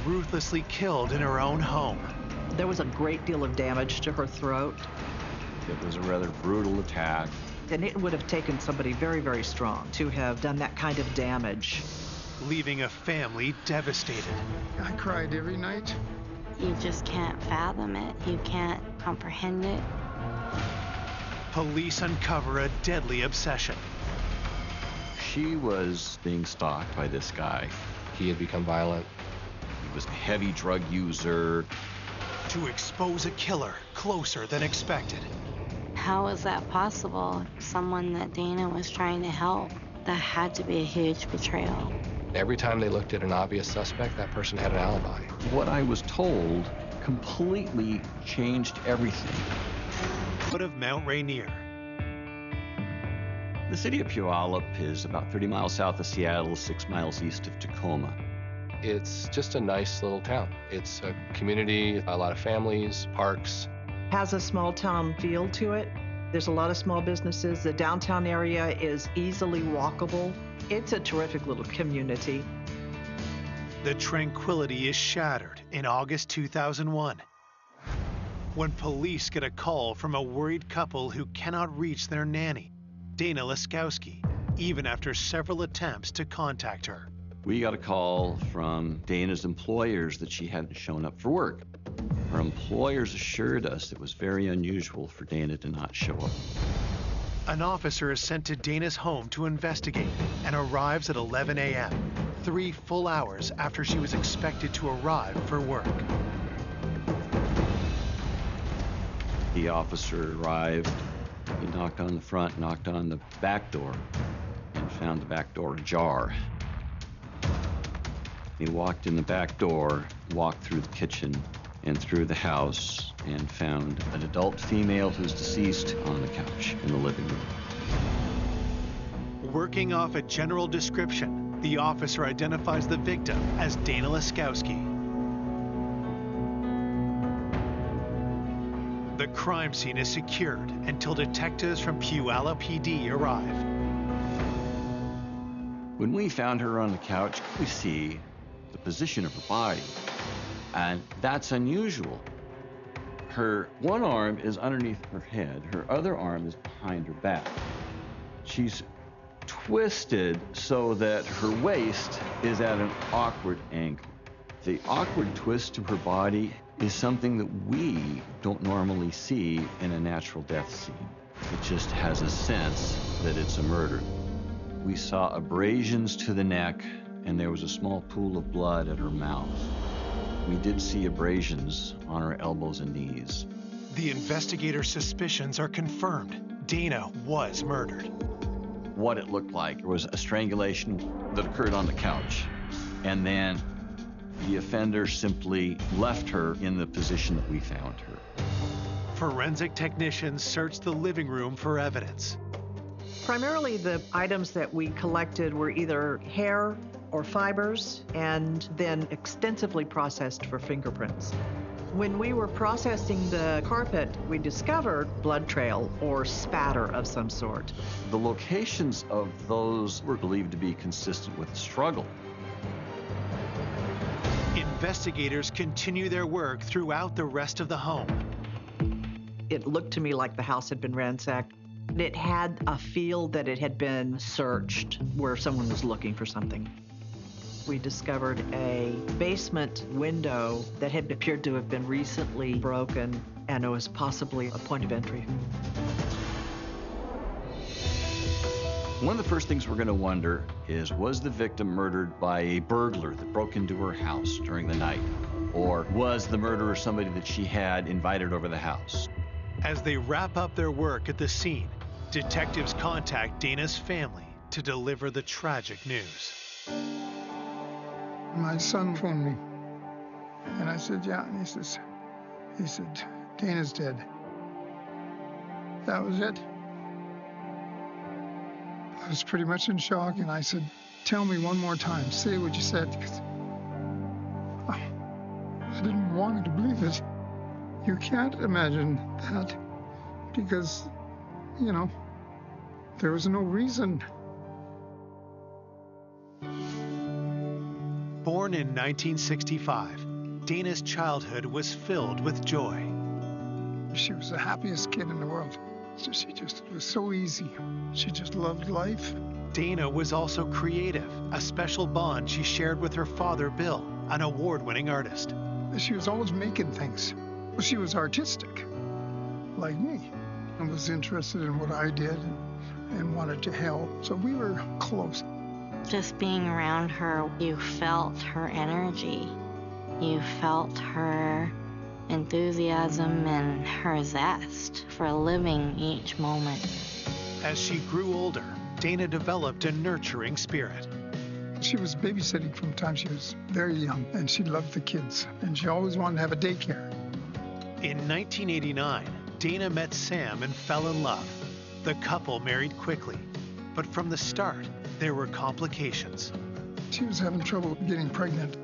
ruthlessly killed in her own home. There was a great deal of damage to her throat. It was a rather brutal attack. And it would have taken somebody very, very strong to have done that kind of damage. Leaving a family devastated. I cried every night. You just can't fathom it. You can't comprehend it. Police uncover a deadly obsession. She was being stalked by this guy. He had become violent. He was a heavy drug user. To expose a killer closer than expected. How was that possible? Someone that Dana was trying to help. That had to be a huge betrayal. Every time they looked at an obvious suspect, that person had an alibi. What I was told completely changed everything. Foot of Mount Rainier. The city of Puyallup is about 30 miles south of Seattle, 6 miles east of Tacoma. It's just a nice little town. It's a community, a lot of families, parks. Has a small town feel to it. There's a lot of small businesses. The downtown area is easily walkable. It's a terrific little community. The tranquility is shattered in August 2001 when police get a call from a worried couple who cannot reach their nanny, Dana Laskowski, even after several attempts to contact her. We got a call from Dana's employers that she hadn't shown up for work. Her employers assured us it was very unusual for Dana to not show up. An officer is sent to Dana's home to investigate and arrives at 11 a.m., 3 full hours after she was expected to arrive for work. The officer arrived. He knocked on the front, knocked on the back door, and found the back door ajar. He walked in the back door, walked through the kitchen and through the house, and found an adult female who's deceased on the couch in the living room. Working off a general description, the officer identifies the victim as Dana Laskowski. The crime scene is secured until detectives from Puyallup PD arrive. When we found her on the couch, we see the position of her body, and that's unusual. Her one arm is underneath her head, her other arm is behind her back. She's twisted so that her waist is at an awkward angle. The awkward twist to her body is something that we don't normally see in a natural death scene. It just has a sense that it's a murder. We saw abrasions to the neck, and there was a small pool of blood at her mouth. We did see abrasions on her elbows and knees. The investigator's suspicions are confirmed. Dana was murdered. What it looked like was a strangulation that occurred on the couch, and then the offender simply left her in the position that we found her. Forensic technicians searched the living room for evidence. Primarily, the items that we collected were either hair or fibers, and then extensively processed for fingerprints. When we were processing the carpet, we discovered blood trail or spatter of some sort. The locations of those were believed to be consistent with the struggle. Investigators continue their work throughout the rest of the home. It looked to me like the house had been ransacked. It had a feel that it had been searched, where someone was looking for something. We discovered a basement window that had appeared to have been recently broken, and it was possibly a point of entry. One of the first things we're going to wonder is, was the victim murdered by a burglar that broke into her house during the night? Or was the murderer somebody that she had invited over the house? As they wrap up their work at the scene, detectives contact Dana's family to deliver the tragic news. My son phoned me, and I said, yeah, and he said, Dana's dead. That was it. I was pretty much in shock, and I said, tell me one more time, say what you said, because I didn't want to believe it. You can't imagine that, because, you know, there was no reason. Born in 1965, Dana's childhood was filled with joy. She was the happiest kid in the world. So it was so easy. She just loved life. Dana was also creative, a special bond she shared with her father, Bill, an award-winning artist. She was always making things. She was artistic, like me, and was interested in what I did and wanted to help. So we were close. Just being around her, you felt her energy. You felt her enthusiasm and her zest for living each moment. As she grew older, Dana developed a nurturing spirit. She was babysitting from the time she was very young, and she loved the kids, and she always wanted to have a daycare. In 1989, Dana met Sam and fell in love. The couple married quickly, but from the start, there were complications. She was having trouble getting pregnant.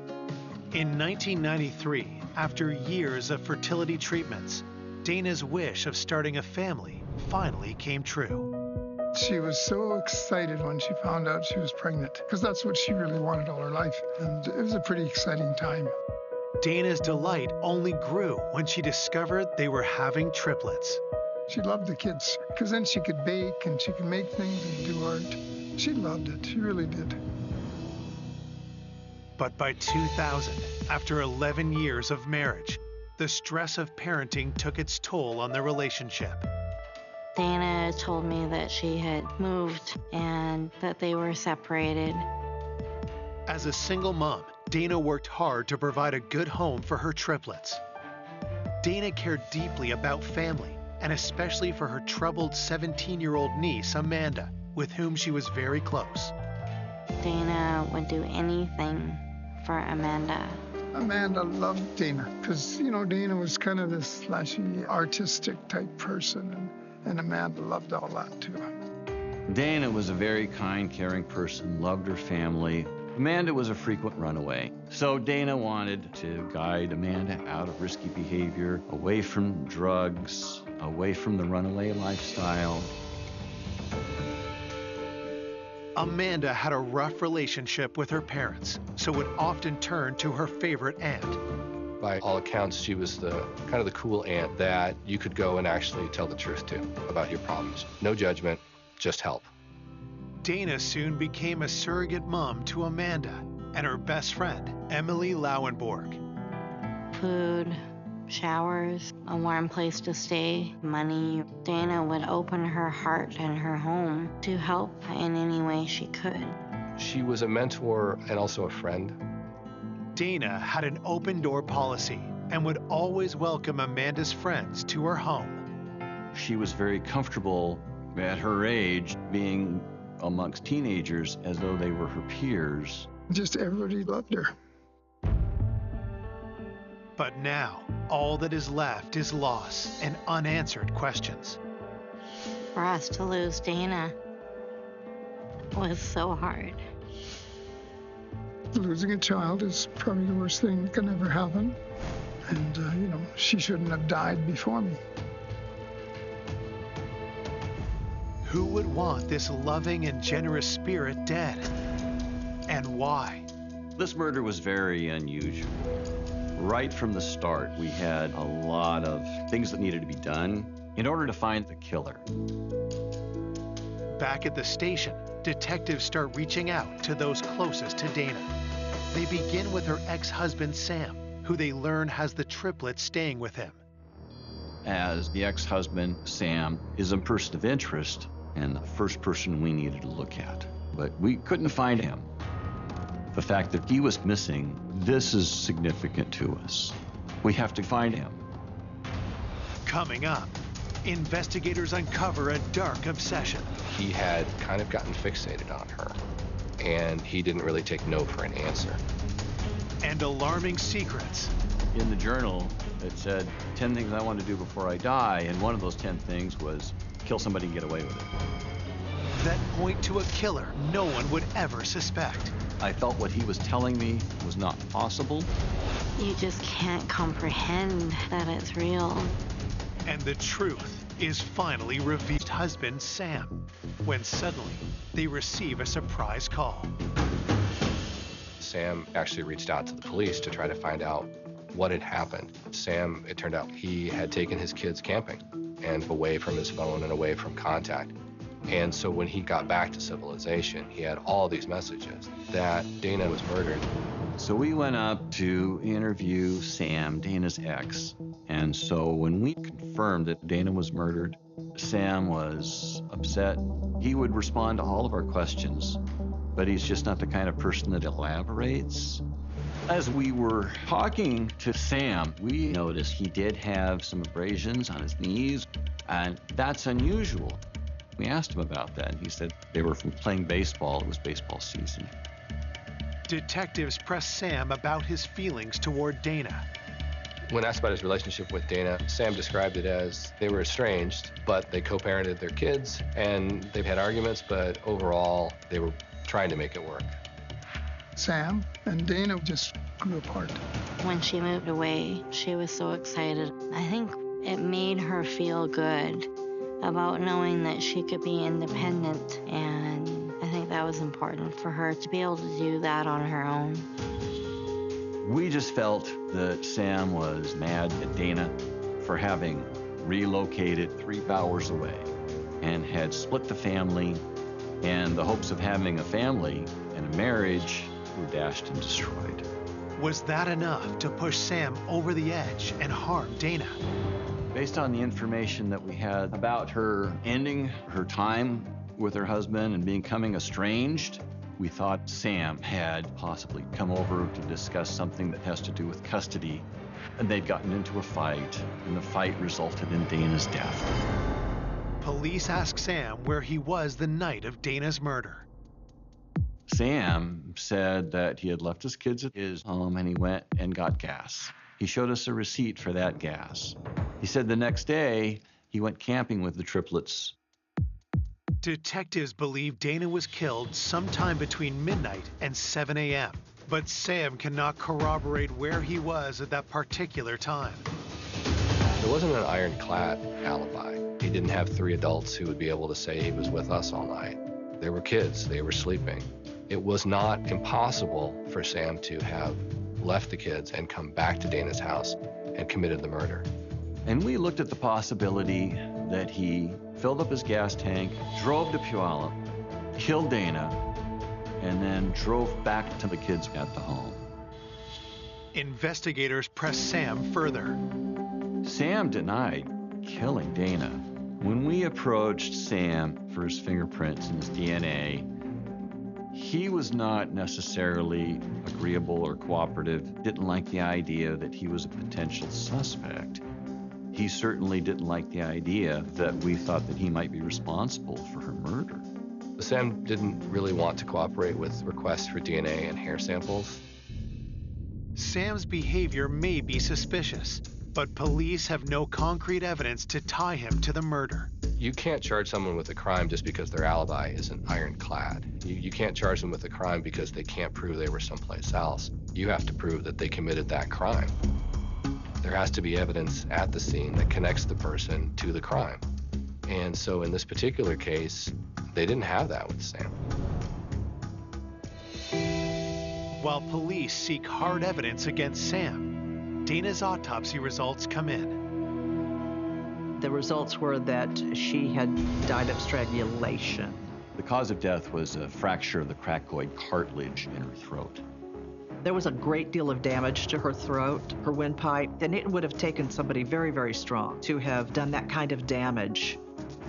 In 1993, after years of fertility treatments, Dana's wish of starting a family finally came true. She was so excited when she found out she was pregnant, because that's what she really wanted all her life, and it was a pretty exciting time. Dana's delight only grew when she discovered they were having triplets. She loved the kids, because then she could bake and she could make things and do art. She loved it, she really did. But by 2000, after 11 years of marriage, the stress of parenting took its toll on their relationship. Dana told me that she had moved and that they were separated. As a single mom, Dana worked hard to provide a good home for her triplets. Dana cared deeply about family, and especially for her troubled 17-year-old niece, Amanda, with whom she was very close. Dana would do anything for Amanda. Amanda loved Dana, because, you know, Dana was kind of this flashy, artistic type person, and Amanda loved all that too. Dana was a very kind, caring person, loved her family. Amanda was a frequent runaway. So Dana wanted to guide Amanda out of risky behavior, away from drugs, away from the runaway lifestyle. Amanda had a rough relationship with her parents, so would often turn to her favorite aunt. By all accounts, she was the kind of the cool aunt that you could go and actually tell the truth to about your problems. No judgment, just help. Dana soon became a surrogate mom to Amanda and her best friend, Emily Lauenborg. Food, showers, a warm place to stay, money. Dana would open her heart and her home to help in any way she could. She was a mentor and also a friend. Dana had an open door policy and would always welcome Amanda's friends to her home. She was very comfortable at her age being amongst teenagers as though they were her peers. Just everybody loved her. But now, all that is left is loss and unanswered questions. For us to lose Dana was so hard. Losing a child is probably the worst thing that can ever happen. And, you know, she shouldn't have died before me. Who would want this loving and generous spirit dead? And why? This murder was very unusual. Right from the start, we had a lot of things that needed to be done in order to find the killer. Back at the station, detectives start reaching out to those closest to Dana. They begin with her ex-husband, Sam, who they learn has the triplets staying with him. As the ex-husband, Sam, is a person of interest and the first person we needed to look at. But we couldn't find him. The fact that he was missing, this is significant to us. We have to find him. Coming up, investigators uncover a dark obsession. He had kind of gotten fixated on her, and he didn't really take no for an answer. And alarming secrets. In the journal, it said 10 things I want to do before I die, and one of those 10 things was kill somebody and get away with it. That point to a killer no one would ever suspect. I felt what he was telling me was not possible. You just can't comprehend that it's real. And the truth is finally revealed. Husband Sam, when suddenly they receive a surprise call. Sam actually reached out to the police to try to find out what had happened. Sam, it turned out, he had taken his kids camping and away from his phone and away from contact. And so when he got back to civilization, he had all these messages that Dana was murdered. So we went up to interview Sam, Dana's ex. And so when we confirmed that Dana was murdered, Sam was upset. He would respond to all of our questions, but he's just not the kind of person that elaborates. As we were talking to Sam, we noticed he did have some abrasions on his knees, and that's unusual. We asked him about that, and he said they were from playing baseball. It was baseball season. Detectives pressed Sam about his feelings toward Dana. When asked about his relationship with Dana, Sam described it as they were estranged, but they co-parented their kids, and they've had arguments, but overall, they were trying to make it work. Sam and Dana just grew apart. When she moved away, she was so excited. I think it made her feel good about knowing that she could be independent, and I think that was important for her to be able to do that on her own. We just felt that Sam was mad at Dana for having relocated 3 hours away and had split the family, and the hopes of having a family and a marriage were dashed and destroyed. Was that enough to push Sam over the edge and harm Dana? Based on the information that we had about her ending her time with her husband and becoming estranged, we thought Sam had possibly come over to discuss something that has to do with custody, and they'd gotten into a fight, and the fight resulted in Dana's death. Police asked Sam where he was the night of Dana's murder. Sam said that he had left his kids at his home and he went and got gas. He showed us a receipt for that gas. He said the next day he went camping with the triplets. Detectives believe Dana was killed sometime between midnight and 7 a.m., but Sam cannot corroborate where he was at that particular time. There wasn't an ironclad alibi. He didn't have 3 adults who would be able to say he was with us all night. They were kids, they were sleeping. It was not impossible for Sam to have left the kids and come back to Dana's house and committed the murder. And we looked at the possibility that he filled up his gas tank, drove to Puyallup, killed Dana, and then drove back to the kids at the home. Investigators pressed Sam further. Sam denied killing Dana. When we approached Sam for his fingerprints and his DNA, he was not necessarily agreeable or cooperative, didn't like the idea that he was a potential suspect. He certainly didn't like the idea that we thought that he might be responsible for her murder. Sam didn't really want to cooperate with requests for DNA and hair samples. Sam's behavior may be suspicious, but police have no concrete evidence to tie him to the murder. You can't charge someone with a crime just because their alibi isn't ironclad. You can't charge them with a crime because they can't prove they were someplace else. You have to prove that they committed that crime. There has to be evidence at the scene that connects the person to the crime. And so in this particular case, they didn't have that with Sam. While police seek hard evidence against Sam, Dana's autopsy results come in. The results were that she had died of strangulation. The cause of death was a fracture of the cricoid cartilage in her throat. There was a great deal of damage to her throat, her windpipe, and it would have taken somebody very, very strong to have done that kind of damage.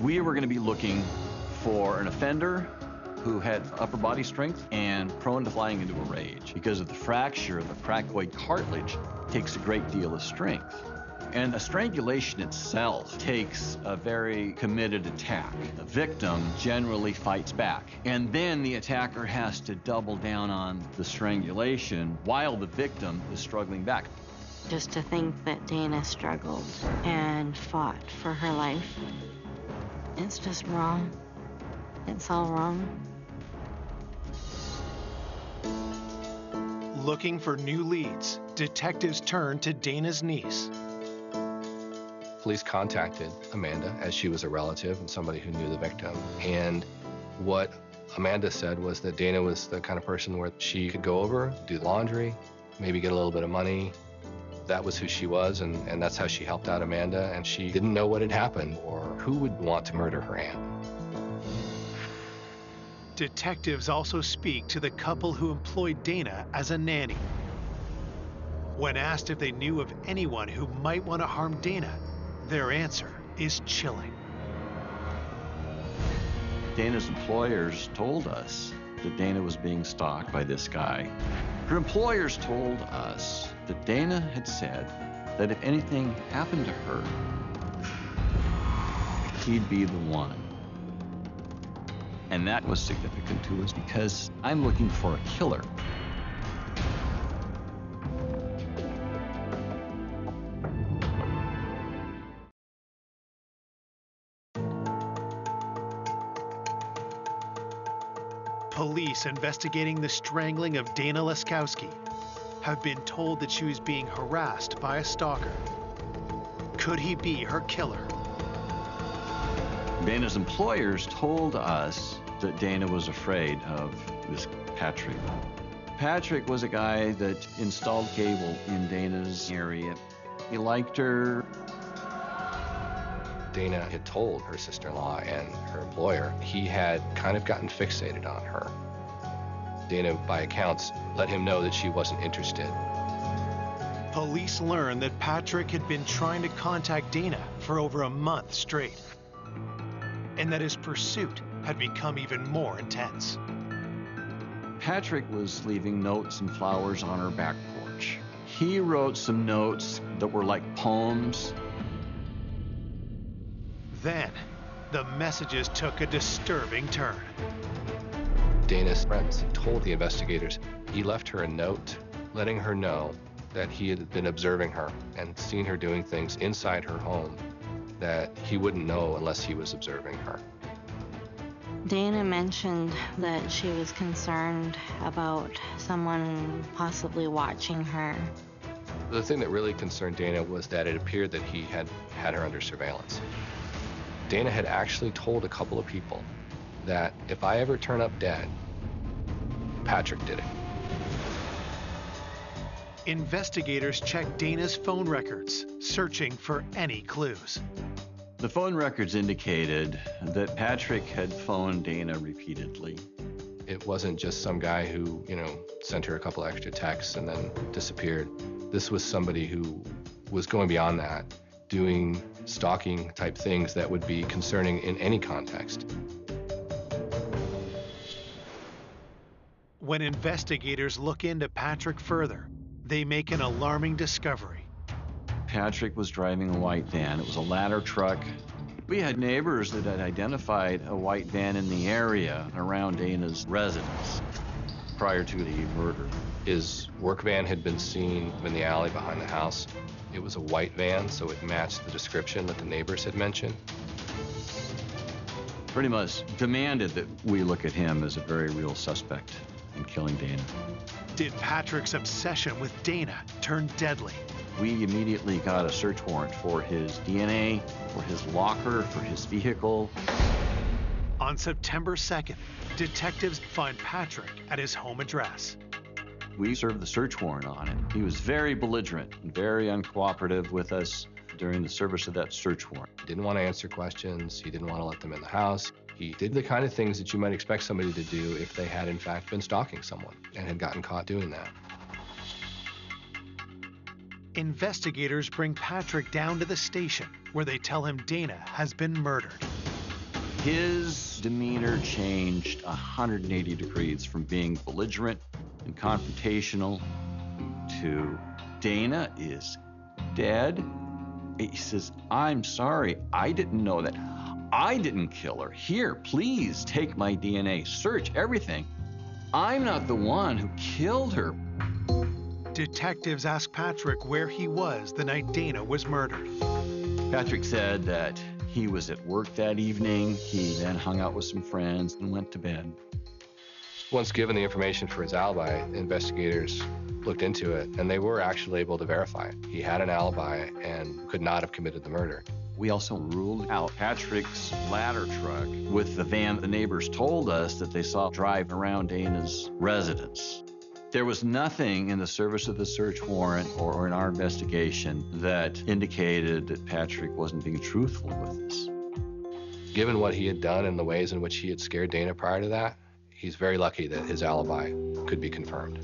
We were going to be looking for an offender who had upper body strength and prone to flying into a rage. Because of the fracture of the cricoid cartilage, it takes a great deal of strength. And a strangulation itself takes a very committed attack. The victim generally fights back. And then the attacker has to double down on the strangulation while the victim is struggling back. Just to think that Dana struggled and fought for her life, it's just wrong. It's all wrong. Looking for new leads, detectives turn to Dana's niece. Police contacted Amanda as she was a relative and somebody who knew the victim. And what Amanda said was that Dana was the kind of person where she could go over, do laundry, maybe get a little bit of money. That was who she was, and that's how she helped out Amanda, and she didn't know what had happened or who would want to murder her aunt. Detectives also speak to the couple who employed Dana as a nanny. When asked if they knew of anyone who might want to harm Dana, their answer is chilling. Dana's employers told us that Dana was being stalked by this guy. Her employers told us that Dana had said that if anything happened to her, he'd be the one. And that was significant to us because I'm looking for a killer. Police investigating the strangling of Dana Laskowski have been told that she was being harassed by a stalker. Could he be her killer? Dana's employers told us that Dana was afraid of this Patrick. Patrick was a guy that installed cable in Dana's area. He liked her. Dana had told her sister-in-law and her employer he had kind of gotten fixated on her. Dana, by accounts, let him know that she wasn't interested. Police learned that Patrick had been trying to contact Dana for over a month straight, and that his pursuit had become even more intense. Patrick was leaving notes and flowers on her back porch. He wrote some notes that were like poems. Then, the messages took a disturbing turn. Dana's friends told the investigators he left her a note letting her know that he had been observing her and seen her doing things inside her home that he wouldn't know unless he was observing her. Dana mentioned that she was concerned about someone possibly watching her. The thing that really concerned Dana was that it appeared that he had her under surveillance. Dana had actually told a couple of people that if I ever turn up dead, Patrick did it. Investigators checked Dana's phone records, searching for any clues. The phone records indicated that Patrick had phoned Dana repeatedly. It wasn't just some guy who, sent her a couple extra texts and then disappeared. This was somebody who was going beyond that, doing stalking type things that would be concerning in any context. When investigators look into Patrick further, they make an alarming discovery. Patrick was driving a white van. It was a ladder truck. We had neighbors that had identified a white van in the area around Dana's residence prior to the murder. His work van had been seen in the alley behind the house. It was a white van, so it matched the description that the neighbors had mentioned. Pretty much demanded that we look at him as a very real suspect in killing Dana. Did Patrick's obsession with Dana turn deadly? We immediately got a search warrant for his DNA, for his locker, for his vehicle. On September 2nd, detectives find Patrick at his home address. We served the search warrant on him. He was very belligerent and very uncooperative with us during the service of that search warrant. He didn't want to answer questions. He didn't want to let them in the house. He did the kind of things that you might expect somebody to do if they had in fact been stalking someone and had gotten caught doing that. Investigators bring Patrick down to the station where they tell him Dana has been murdered. His demeanor changed 180 degrees from being belligerent and confrontational to Dana is dead. He says, I'm sorry, I didn't know that. I didn't kill her. Here, please take my DNA, search everything. I'm not the one who killed her. Detectives ask Patrick where he was the night Dana was murdered. Patrick said that he was at work that evening. He then hung out with some friends and went to bed. Once given the information for his alibi, investigators looked into it, and they were actually able to verify it. He had an alibi and could not have committed the murder. We also ruled out Patrick's ladder truck with the van the neighbors told us that they saw drive around Dana's residence. There was nothing in the service of the search warrant or in our investigation that indicated that Patrick wasn't being truthful with us. Given what he had done and the ways in which he had scared Dana prior to that, he's very lucky that his alibi could be confirmed.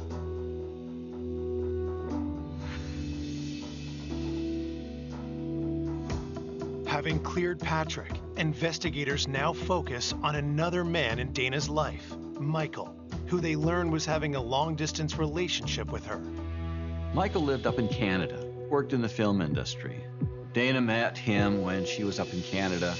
Having cleared Patrick, investigators now focus on another man in Dana's life, Michael, who they learn was having a long-distance relationship with her. Michael lived up in Canada, worked in the film industry. Dana met him when she was up in Canada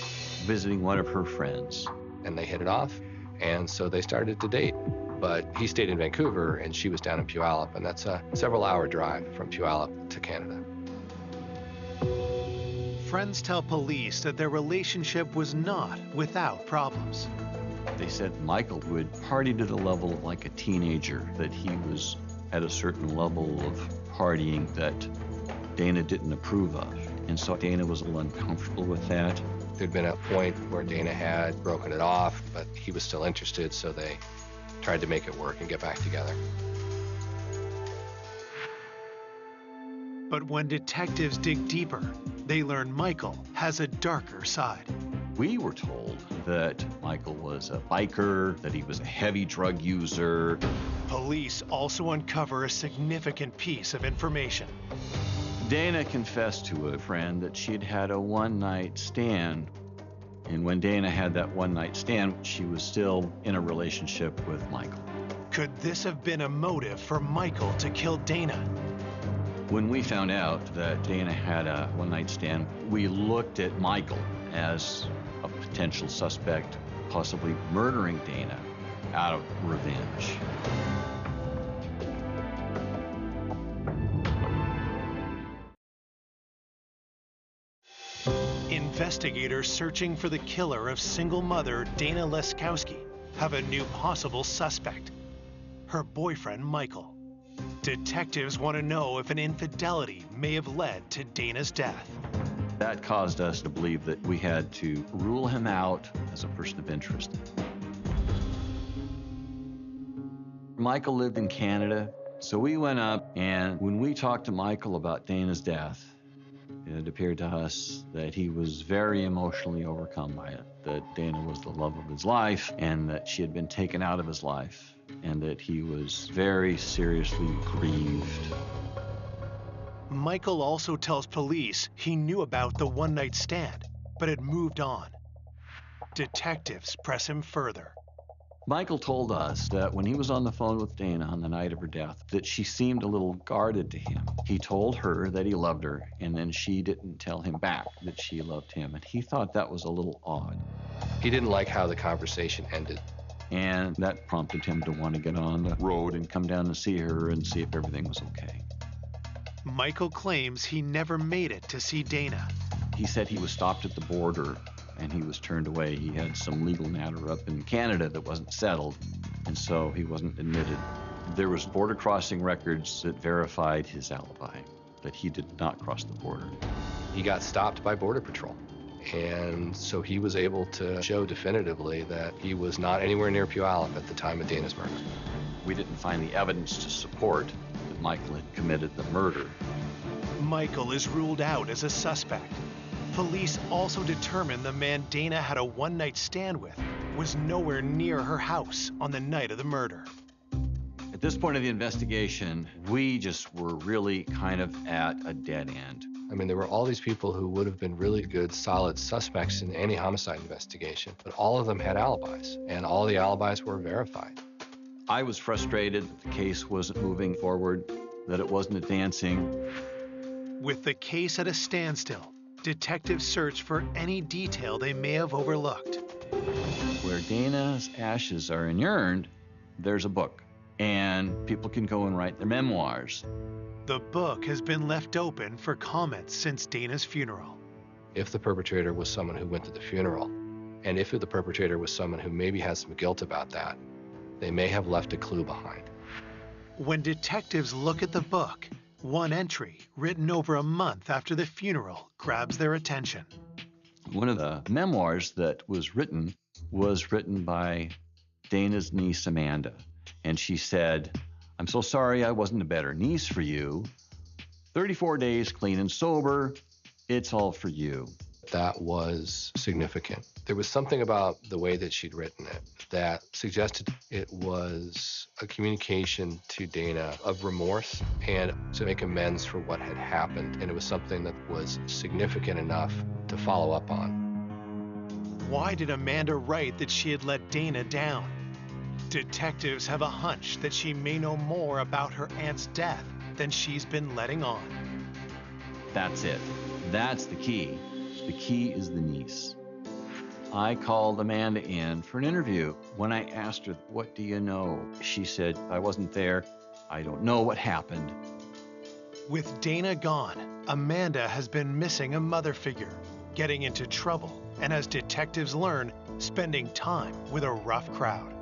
visiting one of her friends. And they hit it off, and so they started to date. But he stayed in Vancouver, and she was down in Puyallup, and that's a several-hour drive from Puyallup to Canada. Friends tell police that their relationship was not without problems. They said Michael would party to the level of like a teenager, that he was at a certain level of partying that Dana didn't approve of. And so Dana was a little uncomfortable with that. There'd been a point where Dana had broken it off, but he was still interested, so they tried to make it work and get back together. But when detectives dig deeper, they learn Michael has a darker side. We were told that Michael was a biker, that he was a heavy drug user. Police also uncover a significant piece of information. Dana confessed to a friend that she'd had a one-night stand. And when Dana had that one-night stand, she was still in a relationship with Michael. Could this have been a motive for Michael to kill Dana? When we found out that Dana had a one-night stand, we looked at Michael as a potential suspect, possibly murdering Dana out of revenge. Investigators searching for the killer of single mother Dana Leskowski have a new possible suspect, her boyfriend Michael. Detectives want to know if an infidelity may have led to Dana's death. That caused us to believe that we had to rule him out as a person of interest. Michael lived in Canada, so we went up, and when we talked to Michael about Dana's death, it appeared to us that he was very emotionally overcome by it, that Dana was the love of his life, and that she had been taken out of his life, and that he was very seriously grieved. Michael also tells police he knew about the one-night stand, but had moved on. Detectives press him further. Michael told us that when he was on the phone with Dana on the night of her death, that she seemed a little guarded to him. He told her that he loved her, and then she didn't tell him back that she loved him, and he thought that was a little odd. He didn't like how the conversation ended. And that prompted him to want to get on the road and come down and see her and see if everything was okay. Michael claims he never made it to see Dana. He said he was stopped at the border and he was turned away. He had some legal matter up in Canada that wasn't settled, and so he wasn't admitted. There was border crossing records that verified his alibi, that he did not cross the border. He got stopped by Border Patrol, and so he was able to show definitively that he was not anywhere near Puyallup at the time of Dana's murder. We didn't find the evidence to support that Michael had committed the murder. Michael is ruled out as a suspect. Police also determined the man Dana had a one-night stand with was nowhere near her house on the night of the murder. At this point of the investigation, we just were really kind of at a dead end. I mean, there were all these people who would have been really good, solid suspects in any homicide investigation, but all of them had alibis, and all the alibis were verified. I was frustrated that the case wasn't moving forward, that it wasn't advancing. With the case at a standstill, detectives search for any detail they may have overlooked. Where Dana's ashes are inurned, there's a book, and people can go and write their memoirs. The book has been left open for comments since Dana's funeral. If the perpetrator was someone who went to the funeral, and if the perpetrator was someone who maybe has some guilt about that, they may have left a clue behind. When detectives look at the book, one entry, written over a month after the funeral, grabs their attention. One of the memoirs that was written by Dana's niece, Amanda. And she said, "I'm so sorry I wasn't a better niece for you. 34 days clean and sober. It's all for you." That was significant. There was something about the way that she'd written it that suggested it was a communication to Dana of remorse and to make amends for what had happened. And it was something that was significant enough to follow up on. Why did Amanda write that she had let Dana down? Detectives have a hunch that she may know more about her aunt's death than she's been letting on. That's it. That's the key. The key is the niece. I called Amanda in for an interview. When I asked her, "What do you know?" she said, "I wasn't there. I don't know what happened." With Dana gone, Amanda has been missing a mother figure, getting into trouble, and as detectives learn, spending time with a rough crowd.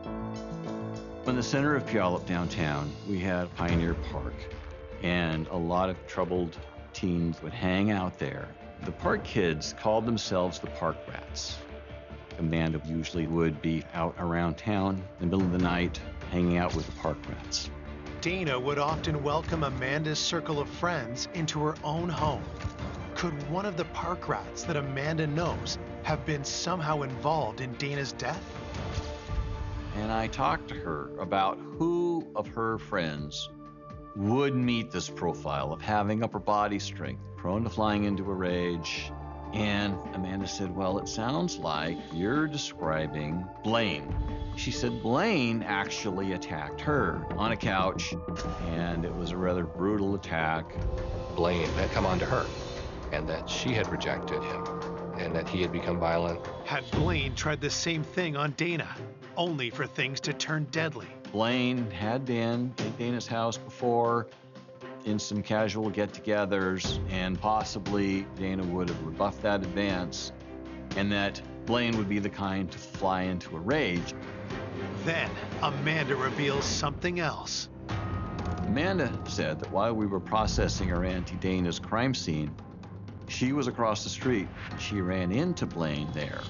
In the center of Puyallup downtown, we had Pioneer Park, and a lot of troubled teens would hang out there. The park kids called themselves the Park Rats. Amanda usually would be out around town in the middle of the night, hanging out with the Park Rats. Dana would often welcome Amanda's circle of friends into her own home. Could one of the Park Rats that Amanda knows have been somehow involved in Dana's death? And I talked to her about who of her friends would meet this profile of having upper body strength, prone to flying into a rage. And Amanda said, "Well, it sounds like you're describing Blaine." She said Blaine actually attacked her on a couch, and it was a rather brutal attack. Blaine had come on to her, and that she had rejected him, and that he had become violent. Had Blaine tried the same thing on Dana, only for things to turn deadly? Blaine had been at Dana's house before in some casual get-togethers, and possibly Dana would have rebuffed that advance, and that Blaine would be the kind to fly into a rage. Then Amanda reveals something else. Amanda said that while we were processing her Auntie Dana's crime scene, she was across the street. She ran into Blaine there.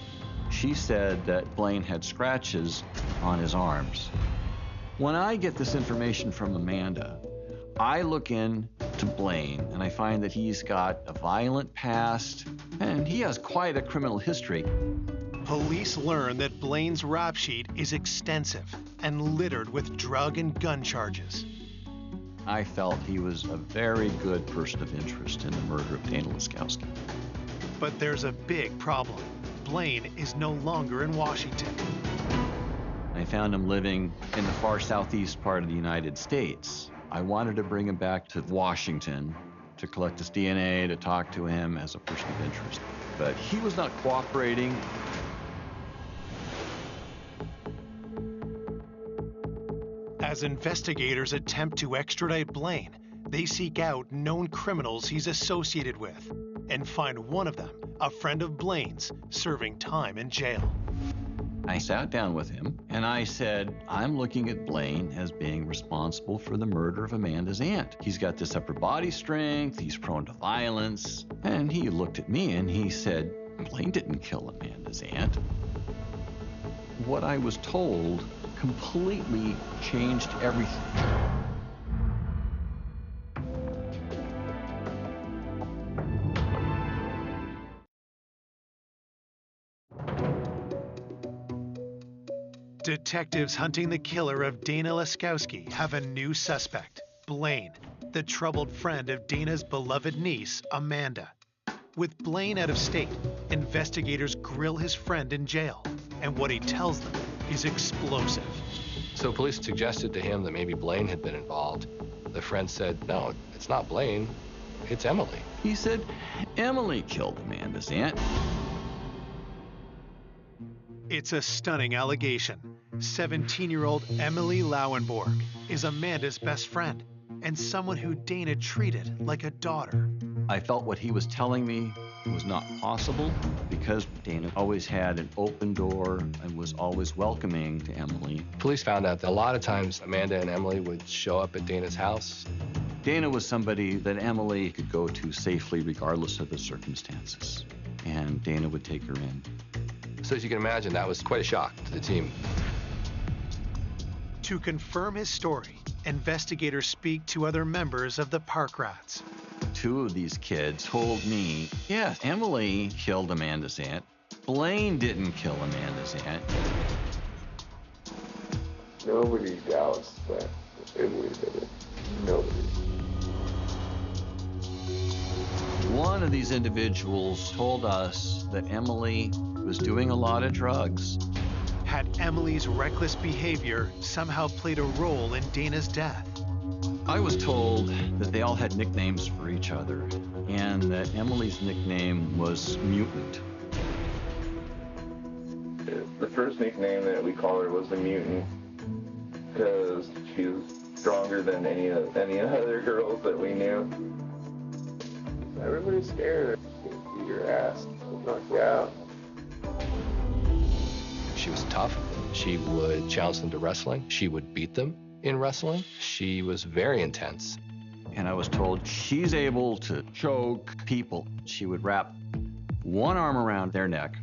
She said that Blaine had scratches on his arms. When I get this information from Amanda, I look into Blaine and I find that he's got a violent past and he has quite a criminal history. Police learn that Blaine's rap sheet is extensive and littered with drug and gun charges. I felt he was a very good person of interest in the murder of Dana Laskowski. But there's a big problem. Blaine is no longer in Washington. I found him living in the far southeast part of the United States. I wanted to bring him back to Washington to collect his DNA, to talk to him as a person of interest. But he was not cooperating. As investigators attempt to extradite Blaine, they seek out known criminals he's associated with and find one of them, a friend of Blaine's, serving time in jail. I sat down with him and I said, "I'm looking at Blaine as being responsible for the murder of Amanda's aunt. He's got this upper body strength, he's prone to violence." And he looked at me and he said, "Blaine didn't kill Amanda's aunt." What I was told completely changed everything. Detectives hunting the killer of Dana Laskowski have a new suspect, Blaine, the troubled friend of Dana's beloved niece, Amanda. With Blaine out of state, investigators grill his friend in jail, and what he tells them is explosive. So police suggested to him that maybe Blaine had been involved. The friend said, "No, it's not Blaine, it's Emily." He said, "Emily killed Amanda's aunt." It's a stunning allegation. 17-year-old Emily Lauenborg is Amanda's best friend and someone who Dana treated like a daughter. I felt what he was telling me was not possible because Dana always had an open door and was always welcoming to Emily. Police found out that a lot of times Amanda and Emily would show up at Dana's house. Dana was somebody that Emily could go to safely regardless of the circumstances. and Dana would take her in. So as you can imagine, that was quite a shock to the team. To confirm his story, investigators speak to other members of the Park Rats. Two of these kids told me, yes, Emily killed Amanda's aunt. Blaine didn't kill Amanda's aunt. Nobody doubts that Emily did it. Nobody. One of these individuals told us that Emily was doing a lot of drugs. Had Emily's reckless behavior somehow played a role in Dana's death? I was told that they all had nicknames for each other, and that Emily's nickname was Mutant. The first nickname that we called her was the Mutant, because she was stronger than any other girls that we knew. Everybody's scared. She'll beat your ass. She'll knock you out. She was tough. She would challenge them to wrestling. She would beat them in wrestling. She was very intense. And I was told she's able to choke people. She would wrap one arm around their neck,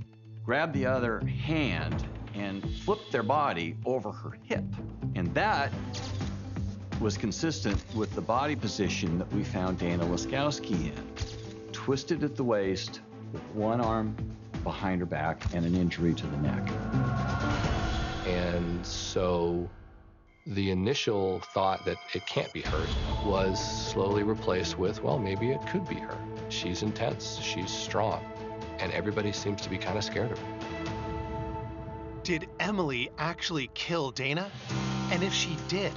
grab the other hand, and flip their body over her hip. And that was consistent with the body position that we found Dana Laskowski in. Twisted at the waist, with one arm behind her back and an injury to the neck. And so the initial thought that it can't be her was slowly replaced with, well, maybe it could be her. She's intense, she's strong, and everybody seems to be kind of scared of her. Did Emily actually kill Dana? And if she did,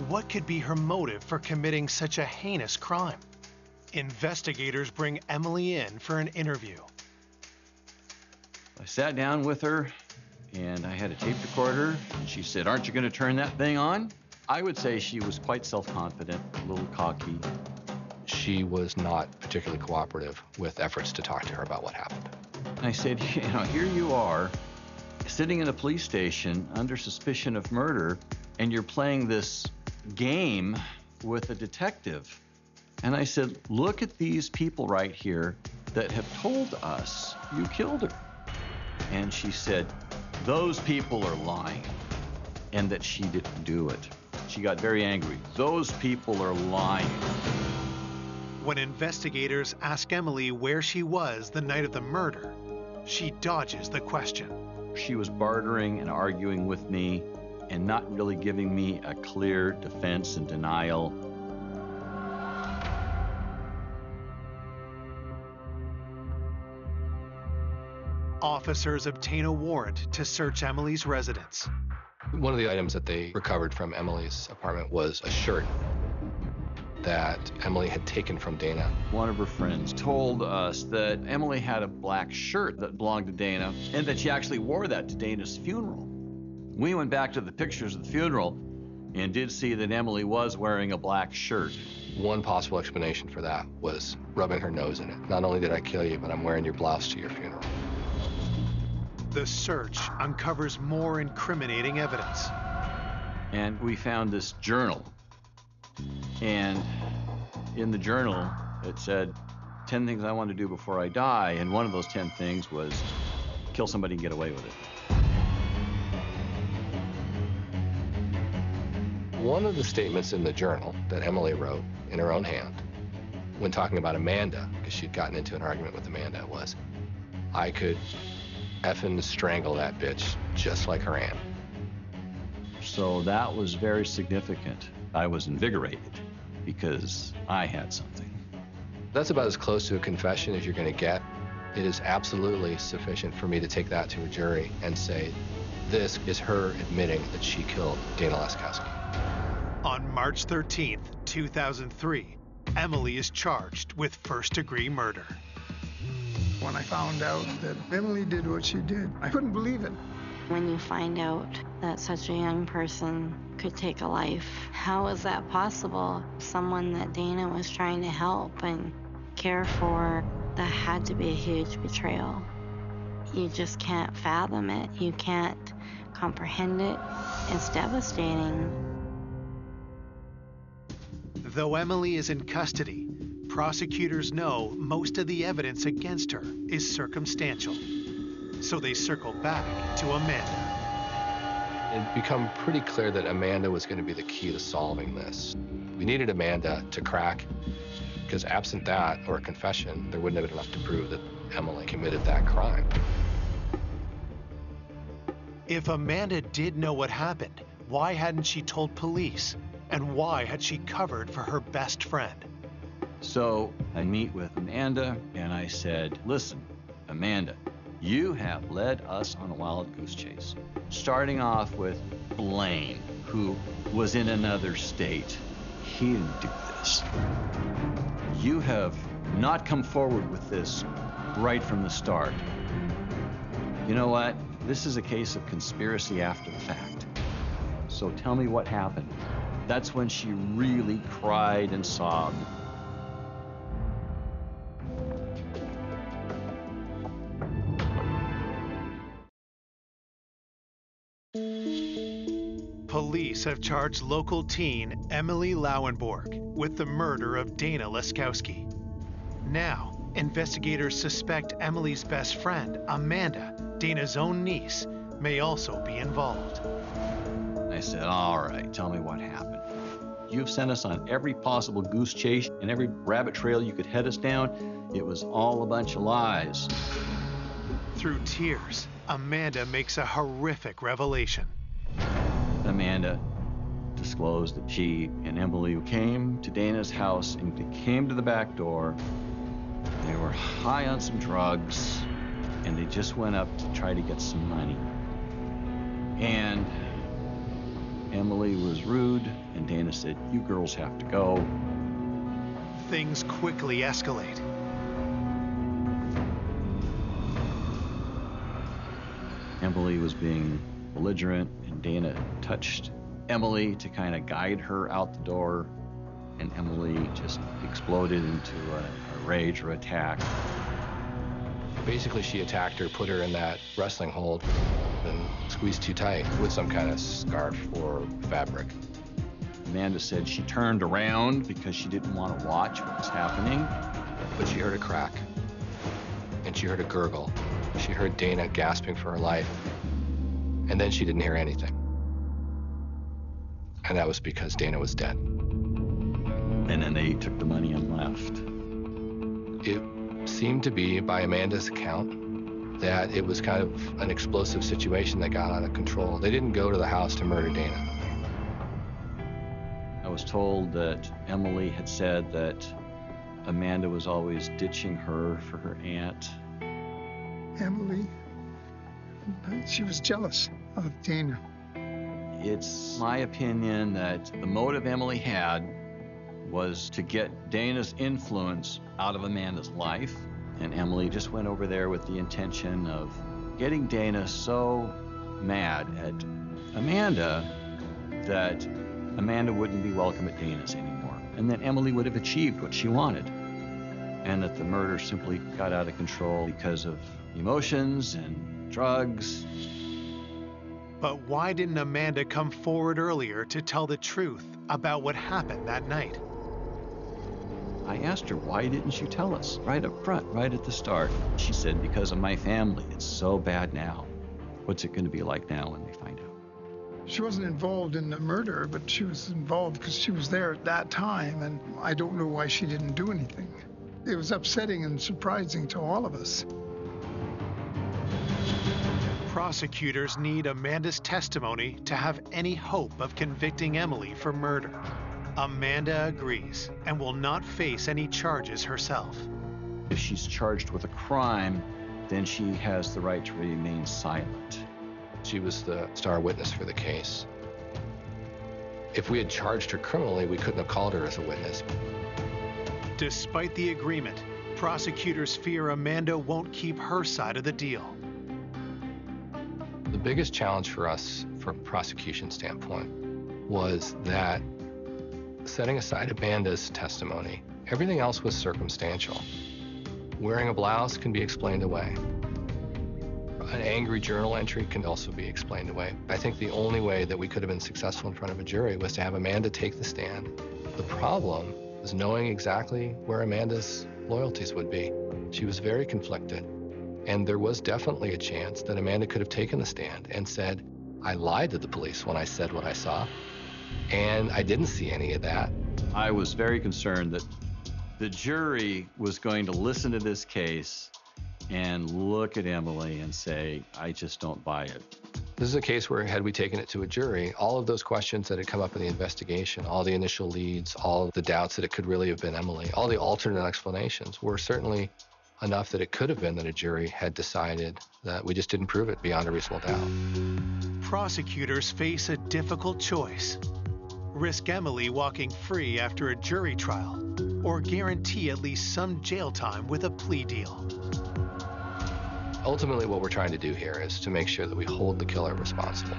what could be her motive for committing such a heinous crime? Investigators bring Emily in for an interview. I sat down with her, and I had a tape recorder, and she said, "Aren't you going to turn that thing on?" I would say she was quite self-confident, a little cocky. She was not particularly cooperative with efforts to talk to her about what happened. And I said, you know, here you are, sitting in a police station under suspicion of murder, and you're playing this game with a detective. And I said, look at these people right here that have told us you killed her. And she said, those people are lying, and that she didn't do it. She got very angry. Those people are lying. When investigators ask Emily where she was the night of the murder, she dodges the question. She was bartering and arguing with me and not really giving me a clear defense and denial. Officers obtain a warrant to search Emily's residence. One of the items that they recovered from Emily's apartment was a shirt that Emily had taken from Dana. One of her friends told us that Emily had a black shirt that belonged to Dana, and that she actually wore that to Dana's funeral. We went back to the pictures of the funeral and did see that Emily was wearing a black shirt. One possible explanation for that was rubbing her nose in it. Not only did I kill you, but I'm wearing your blouse to your funeral. The search uncovers more incriminating evidence. And we found this journal. And in the journal, it said, 10 things I want to do before I die. And one of those 10 things was kill somebody and get away with it. One of the statements in the journal that Emily wrote in her own hand when talking about Amanda, because she'd gotten into an argument with Amanda, was, I could effing strangle that bitch just like her aunt. So that was very significant. I was invigorated because I had something. That's about as close to a confession as you're going to get. It is absolutely sufficient for me to take that to a jury and say, this is her admitting that she killed Dana Laskowski. On March 13th, 2003, Emily is charged with first-degree murder. When I found out that Emily did what she did, I couldn't believe it. When you find out that such a young person could take a life, how is that possible? Someone that Dana was trying to help and care for, that had to be a huge betrayal. You just can't fathom it. You can't comprehend it. It's devastating. Though Emily is in custody, prosecutors know most of the evidence against her is circumstantial. So they circle back to Amanda. It had become pretty clear that Amanda was going to be the key to solving this. We needed Amanda to crack, because absent that, or a confession, there wouldn't have been enough to prove that Emily committed that crime. If Amanda did know what happened, why hadn't she told police? And why had she covered for her best friend? So I meet with Amanda and I said, listen, Amanda, you have led us on a wild goose chase. Starting off with Blaine, who was in another state. He didn't do this. You have not come forward with this right from the start. You know what? This is a case of conspiracy after the fact. So tell me what happened. That's when she really cried and sobbed. Police have charged local teen Emily Lauenborg with the murder of Dana Laskowski. Now, investigators suspect Emily's best friend, Amanda, Dana's own niece, may also be involved. I said, all right, tell me what happened. You've sent us on every possible goose chase and every rabbit trail you could head us down. It was all a bunch of lies. Through tears, Amanda makes a horrific revelation. Amanda disclosed that she and Emily came to Dana's house and they came to the back door. They were high on some drugs and they just went up to try to get some money. And Emily was rude and Dana said, you girls have to go. Things quickly escalate. Emily was being belligerent and Dana touched Emily to kind of guide her out the door, and Emily just exploded into a rage or attack. Basically, she attacked her, put her in that wrestling hold, and squeezed too tight with some kind of scarf or fabric. Amanda said she turned around because she didn't want to watch what was happening. But she heard a crack, and she heard a gurgle. She heard Dana gasping for her life, and then she didn't hear anything. And that was because Dana was dead. And then they took the money and left. It seemed to be, by Amanda's account, that it was kind of an explosive situation that got out of control. They didn't go to the house to murder Dana. I was told that Emily had said that Amanda was always ditching her for her aunt. Emily, she was jealous of Dana. It's my opinion that the motive Emily had was to get Dana's influence out of Amanda's life, and Emily just went over there with the intention of getting Dana so mad at Amanda that Amanda wouldn't be welcome at Dana's anymore, and that Emily would have achieved what she wanted, and that the murder simply got out of control because of emotions and drugs. But why didn't Amanda come forward earlier to tell the truth about what happened that night? I asked her, why didn't you tell us right up front, right at the start? She said, because of my family. It's so bad now. What's it going to be like now when they find out? She wasn't involved in the murder, but she was involved because she was there at that time, and I don't know why she didn't do anything. It was upsetting and surprising to all of us. Prosecutors need Amanda's testimony to have any hope of convicting Emily for murder. Amanda agrees and will not face any charges herself. If she's charged with a crime, then she has the right to remain silent. She was the star witness for the case. If we had charged her criminally, we couldn't have called her as a witness. Despite the agreement, prosecutors fear Amanda won't keep her side of the deal. The biggest challenge for us, from a prosecution standpoint, was that setting aside Amanda's testimony, everything else was circumstantial. Wearing a blouse can be explained away. An angry journal entry can also be explained away. I think the only way that we could have been successful in front of a jury was to have Amanda take the stand. The problem was knowing exactly where Amanda's loyalties would be. She was very conflicted. And there was definitely a chance that Amanda could have taken the stand and said, I lied to the police when I said what I saw, and I didn't see any of that. I was very concerned that the jury was going to listen to this case and look at Emily and say, I just don't buy it. This is a case where, had we taken it to a jury, all of those questions that had come up in the investigation, all the initial leads, all of the doubts that it could really have been Emily, all the alternate explanations were certainly enough that it could have been that a jury had decided that we just didn't prove it beyond a reasonable doubt. Prosecutors face a difficult choice. Risk Emily walking free after a jury trial, or guarantee at least some jail time with a plea deal. Ultimately, what we're trying to do here is to make sure that we hold the killer responsible.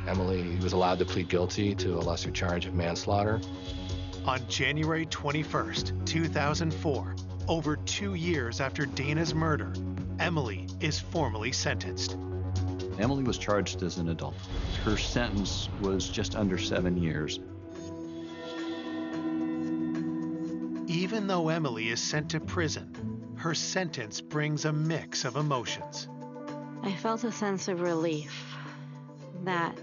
Emily was allowed to plead guilty to a lesser charge of manslaughter. On January 21st, 2004, over 2 years after Dana's murder, Emily is formally sentenced. Emily was charged as an adult. Her sentence was just under 7 years. Even though Emily is sent to prison, her sentence brings a mix of emotions. I felt a sense of relief that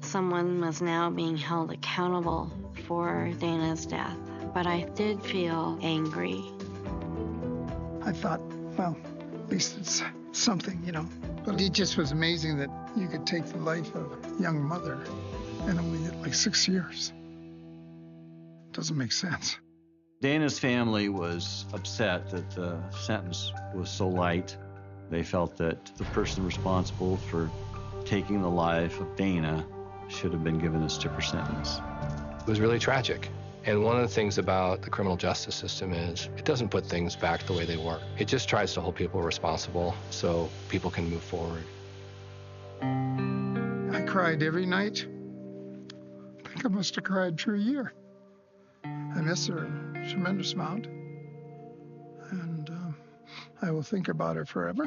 someone was now being held accountable for Dana's death, but I did feel angry. I thought, well, at least it's something, you know. But it just was amazing that you could take the life of a young mother and only get like 6 years. Doesn't make sense. Dana's family was upset that the sentence was so light. They felt that the person responsible for taking the life of Dana should have been given a stiffer sentence. It was really tragic. And one of the things about the criminal justice system is it doesn't put things back the way they were. It just tries to hold people responsible so people can move forward. I cried every night. I think I must have cried for a year. I miss her a tremendous amount, and I will think about her forever.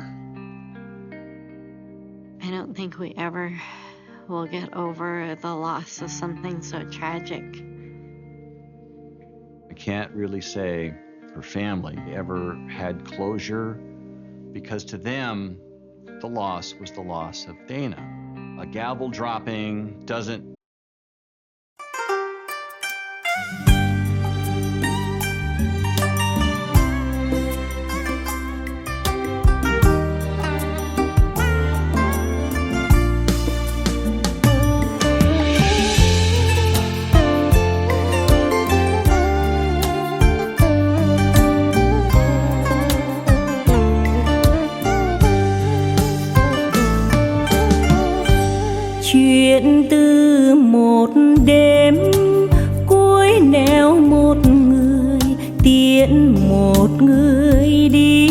I don't think we ever will get over the loss of something so tragic. I can't really say her family ever had closure, because to them, the loss was the loss of Dana. A gavel dropping doesn't chuyện từ một đêm cuối nẻo một người tiễn một người đi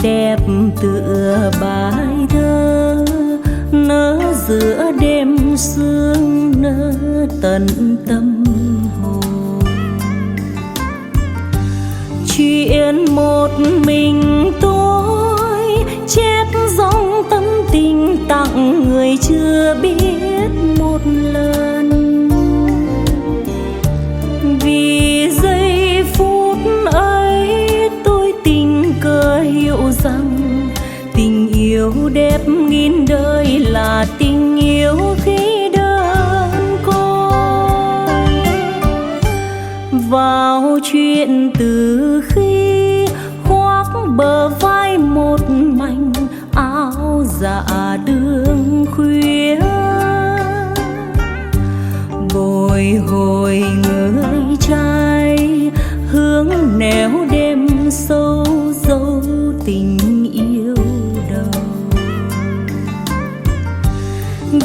đẹp tựa bài thơ nở giữa đêm sương nở tận tâm hồn. Chuyện một mình tôi chép dòng tâm tình tặng người chưa biết một lần. Vì giây phút ấy tôi tình cờ hiểu rằng tình yêu đẹp nghìn đời là tình yêu khi đơn côi. Vào chuyện từ khi khoác bờ vai một mảnh áo dạ đường khuya, bồi hồi người trai hướng nẻo đêm sâu dấu tình yêu đầu.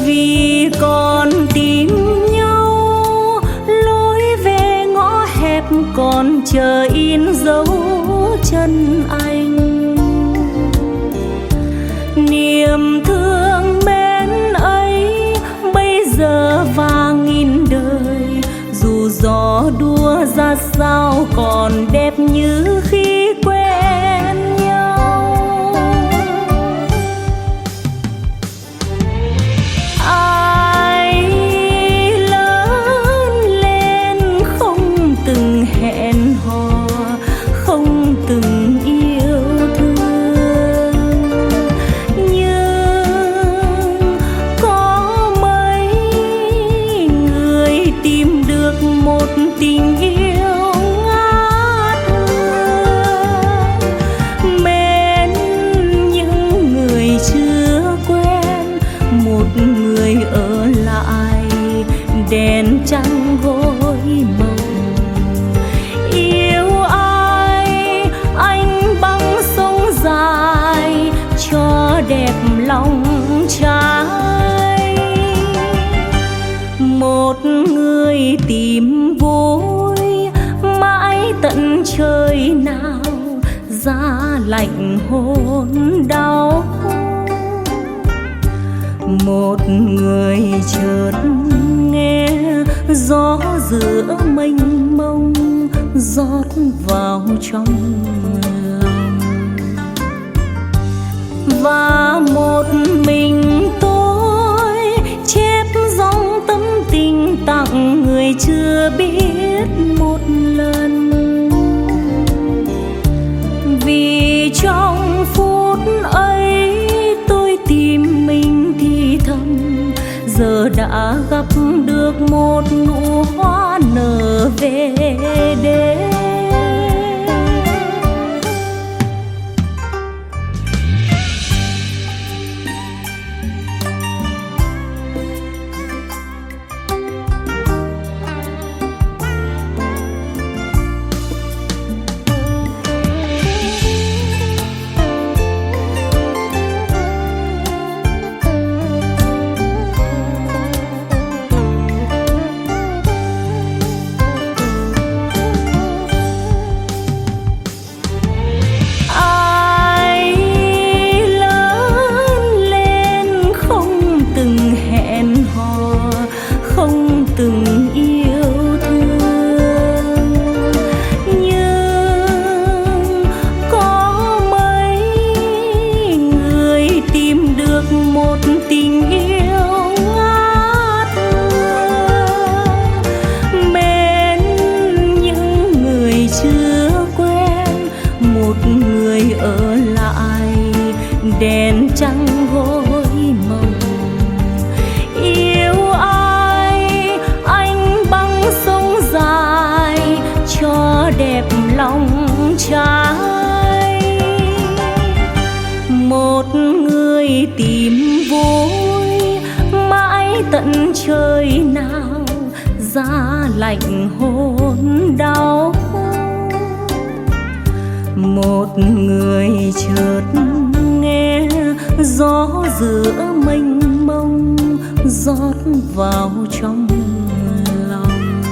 Vì còn tìm nhau lối về ngõ hẹp còn chờ in dấu chân anh. Niềm thương mến ấy bây giờ vang nghìn đời, dù gió đua ra sao còn đẹp như khi quen nhau. Ai lớn lòng trái. Một người tìm vui mãi tận trời nào, giá lạnh hôn đau. Một người chợt nghe gió giữa mênh mông rót vào trong lòng, và một mình tôi chép dòng tâm tình tặng người chưa biết một lần. Vì trong phút ấy tôi tìm mình thì thầm, giờ đã gặp được một nụ hoa nở về đêm. Đèn trăng gối mộng, yêu ai anh băng sông dài cho đẹp lòng trai. Một người tìm vui mãi tận trời nào, giá lạnh hôn đau. Một người chợt nghe gió giữa mênh mông rót vào trong lòng,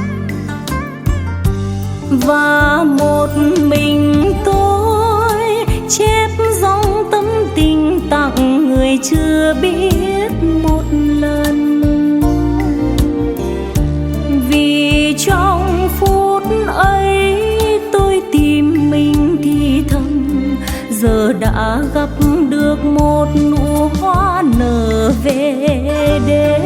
và một mình tôi chép dòng tâm tình tặng người chưa biết một lần. Vì trong phút ấy tôi tìm mình thì thầm, giờ đã gặp được một nụ hoa nở về đêm.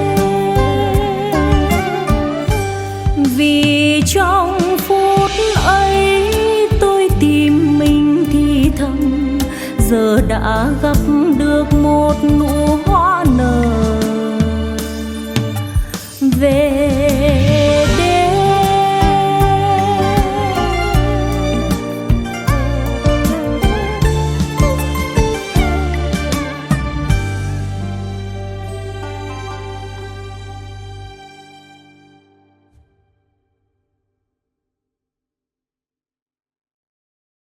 Vì trong phút ấy tôi tìm mình thì thầm, giờ đã gặp được một nụ hoa nở về